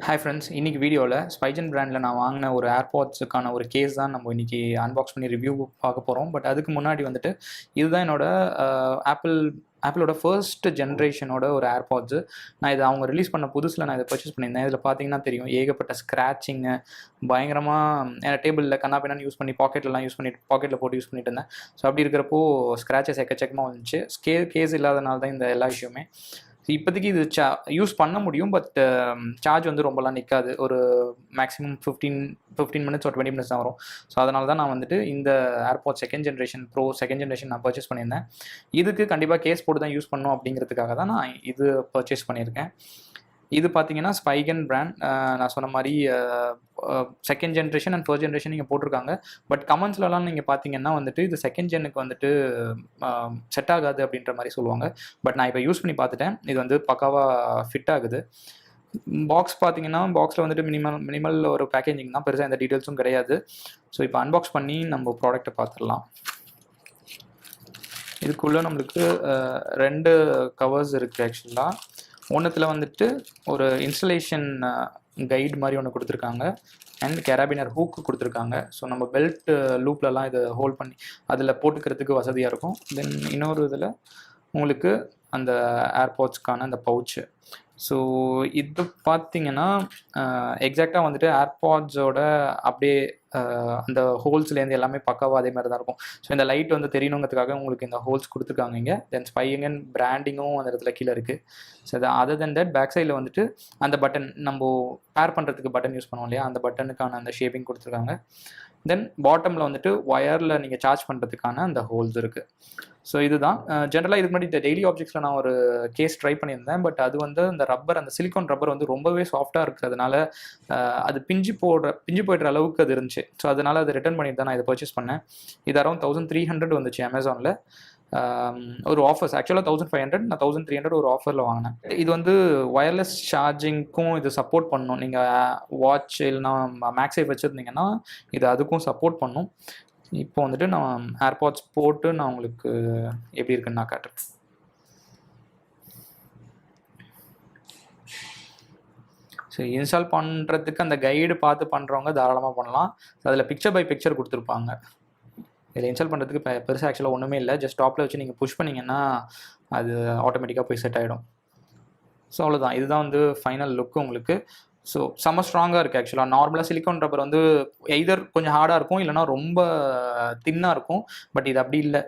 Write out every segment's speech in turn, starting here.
Hi friends, இன்றைக்கி வீடியோவில் ஸ்பைஜன் பிராண்டில் நான் வாங்கின ஒரு ஏர்பாட்ஸுக்கான ஒரு கேஸ் தான் நம்ம இன்றைக்கி அன்பாக்ஸ் பண்ணி ரிவ்யூ பார்க்க போகிறோம். பட் அதுக்கு முன்னாடி வந்துட்டு இதுதான் என்னோடய ஆப்பிளோட ஃபர்ஸ்ட் ஜென்ரேஷனோட ஒரு ஏர்பாட்ஸு. நான் இதை அவங்க ரிலீஸ் பண்ண புதுசில் நான் இதை பர்ச்சேஸ் பண்ணியிருந்தேன். இதில் பார்த்தீங்கன்னா தெரியும், ஏகப்பட்ட ஸ்க்ராச்சிங்கு பயங்கரமாக டேபிளில் கண்ணாபின்னான்னு யூஸ் பண்ணி பாக்கெட்டில் போட்டு யூஸ் பண்ணிட்டு இருந்தேன். ஸோ அப்படி இருக்கிறப்போ ஸ்க்ராச்சஸ் எக்கச்சக்கமாக வந்துச்சு. கேஸ் இல்லாதனால தான் இந்த எல்லா விஷயமே. இப்போதைக்கு இது யூஸ் பண்ண முடியும், பட் சார்ஜ் வந்து ரொம்பலாம் நிற்காது. ஒரு மேக்ஸிமம் 15 மினிட்ஸ் ஒரு 20 மினிட்ஸ் தான் வரும். ஸோ அதனால தான் நான் வந்துட்டு இந்த ஏர்பாட்ஸ் செகண்ட் ஜென்ரேஷன் நான் பர்ச்சேஸ் பண்ணியிருந்தேன். இதுக்கு கண்டிப்பாக கேஸ் போட்டு தான் யூஸ் பண்ணணும் அப்படிங்கிறதுக்காக தான் நான் இது பர்ச்சேஸ் பண்ணியிருக்கேன். இது பார்த்தீங்கன்னா ஸ்பைகன் பிராண்ட். நான் சொன்ன மாதிரி second generation and first generation நீங்கள் போட்டிருக்காங்க. பட் கமெண்ட்ஸ்லலாம் நீங்கள் பார்த்தீங்கன்னா வந்துட்டு இது செகண்ட் ஜென்னுக்கு வந்துட்டு செட் ஆகாது அப்படின்ற மாதிரி சொல்லுவாங்க. பட் நான் இப்போ யூஸ் பண்ணி பார்த்துட்டேன், இது வந்து பக்காவாக ஃபிட் ஆகுது. பாக்ஸ் பார்த்தீங்கன்னா பாக்ஸில் வந்துட்டு மினிமல் ஒரு பேக்கேஜிங் தான், பெருசாக எந்த டீட்டெயில்ஸும் கிடையாது. ஸோ இப்போ அன்பாக்ஸ் பண்ணி நம்ம ப்ராடக்ட்டை பார்த்துடலாம். இதுக்குள்ளே நம்மளுக்கு 2 கவர்ஸ் இருக்குது ஆக்சுவலாக. ஒன்றுத்தில் வந்துட்டு ஒரு இன்ஸ்டலேஷன் கைடு மாதிரி ஒன்று கொடுத்துருக்காங்க அண்ட் கேராபினர் ஹூக்கு கொடுத்துருக்காங்க. ஸோ நம்ம பெல்ட் லூப்லலாம் இதை ஹோல்ட் பண்ணி அதில் போட்டுக்கிறதுக்கு வசதியாக இருக்கும். தென் இன்னொரு இதில் உங்களுக்கு அந்த ஏர்பாட்ஸ்க்கான அந்த பவுச்சு. ஸோ இது பார்த்தீங்கன்னா எக்ஸாக்டாக வந்துட்டு ஏர்பாட்ஸோட அப்படியே அந்த ஹோல்ஸ்லேருந்து எல்லாமே பக்காவாக அதே மாதிரி தான் இருக்கும். ஸோ இந்த லைட் வந்து தெரியணுங்கிறதுக்காக உங்களுக்கு இந்த ஹோல்ஸ் கொடுத்துருக்காங்க இங்கே. தென் ஸ்பைகன் பிராண்டிங்கும் அந்த இடத்துல கீழே இருக்குது. So other then that back சைடில் வந்துட்டு அந்த பட்டன் நம்ம பேர் பண்ணுறதுக்கு பட்டன் யூஸ் பண்ணுவோம் இல்லையா, அந்த பட்டனுக்கான அந்த ஷேப்பிங் கொடுத்துருக்காங்க. தென் பாட்டமில் வந்துட்டு ஒயரில் நீங்கள் சார்ஜ் பண்ணுறதுக்கான அந்த ஹோல்ஸ் இருக்குது. ஸோ இதுதான் ஜென்ரலாக இதுக்கு முன்னாடி இந்த டெய்லி ஆப்ஜெக்ட்ஸில் நான் ஒரு கேஸ் ட்ரை பண்ணியிருந்தேன். பட் அது வந்து அந்த சிலிக்கான் ரப்பர் வந்து ரொம்பவே சாஃப்டாக இருக்கிறதுனால அது பிஞ்சு போய்டுற அளவுக்கு அது இருந்துச்சு. ஸோ அதனால் அதை ரிட்டர்ன் பண்ணிட்டு தான் நான் இதை பர்ச்சேஸ் பண்ணேன். இது அரௌண்ட் 1300 வந்துச்சு அமேசானில். ஒரு ஆஃபர்ஸ் ஆக்சுவலாக 1500, நான் 1300 ஒரு ஆஃபரில் வாங்கினேன். இது வந்து ஒயர்லெஸ் சார்ஜிங்க்கும் இது சப்போர்ட் பண்ணும். நீங்கள் வாட்ச் இல்லைனா மேக்ஸேஃப் வச்சுருந்தீங்கன்னா இது அதுக்கும் சப்போர்ட் பண்ணும். இப்போ வந்துட்டு நான் ஏர்பாட்ஸ் போட்டு நான் உங்களுக்கு எப்படி இருக்குன்னு நான் காட்டுறேன். ஸோ இன்ஸ்டால் பண்ணுறதுக்கு அந்த கைடு பார்த்து பண்ணுறவங்க தாராளமாக பண்ணலாம். ஸோ அதில் பிக்சர் பை பிக்சர் கொடுத்துருப்பாங்க. இதில் இன்ஸ்டால் பண்ணுறதுக்கு பெருசாக ஆக்சுவலாக ஒன்றுமே இல்லை. ஜஸ்ட் டாப்பில் வச்சு நீங்கள் புஷ் பண்ணிங்கன்னா அது ஆட்டோமேட்டிக்காக போய் செட் ஆகிடும். ஸோ அவ்வளோதான். இதுதான் வந்து ஃபைனல் லுக்கு உங்களுக்கு. ஸோ செம்ம ஸ்ட்ராங்காக இருக்குது ஆக்சுவலாக. நார்மலாக சிலிக்கான் ரப்பர் வந்து எய்தர் கொஞ்சம் ஹார்டாக இருக்கும், இல்லைனா ரொம்ப தின்னாக இருக்கும். பட் இது அப்படி இல்லை.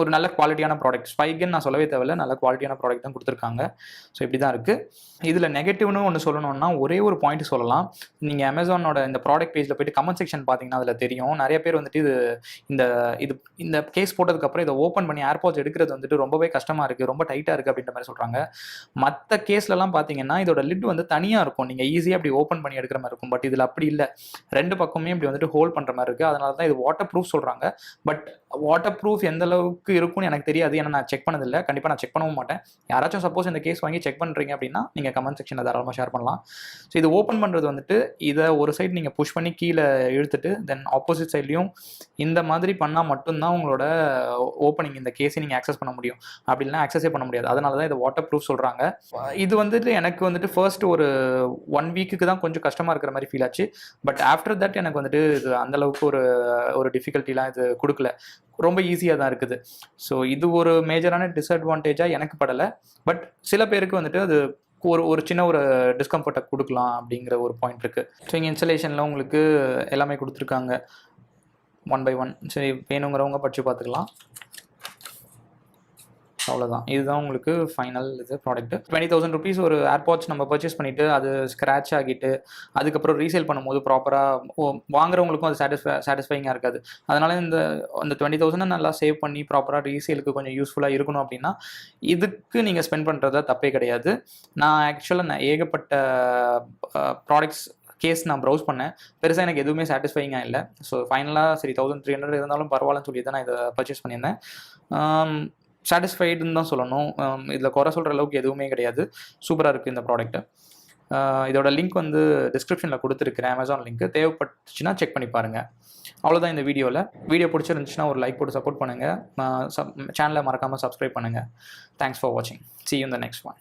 ஒரு நல்ல குவாலிட்டியான ப்ராடக்ட். ஸ்பைகன் நான் சொல்லவே தேவையில்லை, நல்ல குவாலிட்டியான ப்ராடக்ட் தான் கொடுத்துருக்காங்க. ஸோ இப்படி தான் இருக்குது. இதில் நெகட்டிவ்னு ஒன்று சொல்லணும்னா ஒரே ஒரு பாயிண்ட் சொல்லலாம். நீங்கள் அமேசானோட இந்த ப்ராடக்ட் பேஜில் போய்ட்டு கமெண்ட் செக்ஷன் பார்த்தீங்கன்னா அதில் தெரியும். நிறைய பேர் வந்துட்டு இந்த கேஸ் போட்டதுக்கப்புறம் இதை ஓப்பன் பண்ணி ஏர்பாட்ஸ் எடுக்கிறது வந்துட்டு ரொம்பவே கஷ்டமாக இருக்குது, ரொம்ப டைட்டாக இருக்குது அப்படின்ற மாதிரி சொல்கிறாங்க. மற்ற கேஸ்லலாம் பார்த்தீங்கன்னா இதோட லிட் வந்து தனியாக இருக்கும், நீங்கள் ஈஸியாக அப்படி ஓப்பன் பண்ணி எடுக்கிற மாதிரி இருக்கும். பட் இதில் அப்படி இல்லை, 2 பக்கமே இப்படி வந்துட்டு ஹோல்ட் பண்ணுற மாதிரி இருக்குது. அதனால தான் இது வாட்டர் ப்ரூஃப் சொல்கிறாங்க. பட் வாட்டர் ப்ரூஃப் எந்த அளவுக்கு இருக்கும்னு எனக்கு தெரியாது, ஏன்னா நான் செக் பண்ணதில்லை. கண்டிப்பாக நான் செக் பண்ணவும் மாட்டேன். யாராச்சும் சப்போஸ் இந்த கேஸ் வாங்கி செக் பண்ணுறீங்க அப்படின்னா நீங்கள் கமெண்ட் செக்ஷனில் தாராளமாக ஷேர் பண்ணலாம். ஸோ இது ஓப்பன் பண்ணுறது வந்துட்டு இதை ஒரு சைடு நீங்கள் புஷ் பண்ணி கீழே இழுத்துட்டு தென் ஆப்போசிட் சைட்லையும் இந்த மாதிரி பண்ணால் மட்டும்தான் உங்களோட ஓப்பனிங் இந்த கேஸை நீங்கள் ஆக்சஸ் பண்ண முடியும். அப்படி இல்லைனா ஆக்சஸே பண்ண முடியாது. அதனால தான் இதை வாட்டர் ப்ரூஃப் சொல்கிறாங்க. இது வந்துட்டு எனக்கு வந்துட்டு ஃபர்ஸ்ட் ஒரு 1 வீக்குக்கு தான் கொஞ்சம் கஷ்டமாக இருக்கிற மாதிரி ஃபீல் ஆச்சு. பட் ஆஃப்டர் தட் எனக்கு வந்துட்டு இது அந்தளவுக்கு ஒரு டிஃபிகல்ட்டிலாம் இது கொடுக்கல, ரொம்ப ஈஸியாக தான் இருக்குது. ஸோ இது ஒரு மேஜரான டிஸ்அட்வான்டேஜாக எனக்கு படலை. பட் சில பேருக்கு வந்துட்டு அது ஒரு சின்ன ஒரு டிஸ்கம்ஃபர்ட்டை கொடுக்கலாம் அப்படிங்கிற ஒரு பாயிண்ட் இருக்குது. ஸோ இங்கே இன்ஸ்டலேஷனில் உங்களுக்கு எல்லாமே கொடுத்துருக்காங்க 1 by 1. சரி, வேணுங்கிறவங்க படித்து பார்த்துக்கலாம். அவ்வளோதான். இதுதான் உங்களுக்கு ஃபைனல் இது ப்ராடக்ட்டு. 20,000 rupees ஒரு ஏர்பாட்ஸ் நம்ம பர்ச்சேஸ் பண்ணிவிட்டு அது ஸ்க்ராட்ச் ஆகிட்டு அதுக்கப்புறம் ரீசேல் பண்ணும்போது ப்ராப்பராக வாங்குறவங்களுக்கும் அது சாட்டிஸ்ஃபைங்காக இருக்காது. அதனால் அந்த 20,000 நல்லா சேவ் பண்ணி ப்ராப்பராக ரீசேலுக்கு கொஞ்சம் யூஸ்ஃபுல்லாக இருக்கணும் அப்படின்னா இதுக்கு நீங்கள் ஸ்பெண்ட் பண்ணுறதா தப்பே கிடையாது. நான் ஆக்சுவலாக ஏகப்பட்ட ப்ராடக்ட்ஸ் கேஸ் நான் ப்ரௌஸ் பண்ணேன், பெருசாக எனக்கு எதுவுமே சாட்டிஸ்ஃபைங்காக இல்லை. ஸோ ஃபைனலாக சரி 1300 இருந்தாலும் பரவாயில்லன்னு சொல்லி தான் நான் இதை பர்ச்சேஸ் பண்ணியிருந்தேன். சாட்டிஸ்ஃபைடுன்னு தான் சொல்லணும். இதில் குறை சொல்கிற அளவுக்கு எதுவுமே கிடையாது. சூப்பராக இருக்குது இந்த ப்ராடக்ட்டு. இதோட லிங்க் வந்து டிஸ்கிரிப்ஷனில் கொடுத்துருக்குறேன், அமேசான் லிங்க்கு. தேவைப்பட்டுச்சுன்னா செக் பண்ணி பாருங்கள். அவ்வளோதான் இந்த வீடியோ பிடிச்சிருந்துச்சுன்னா ஒரு லைக் போட்டு சப்போர்ட் பண்ணுங்கள். சேனலை மறக்காமல் சப்ஸ்கிரைப் பண்ணுங்கள். தேங்க்ஸ் ஃபார் வாட்சிங். See you in the next one.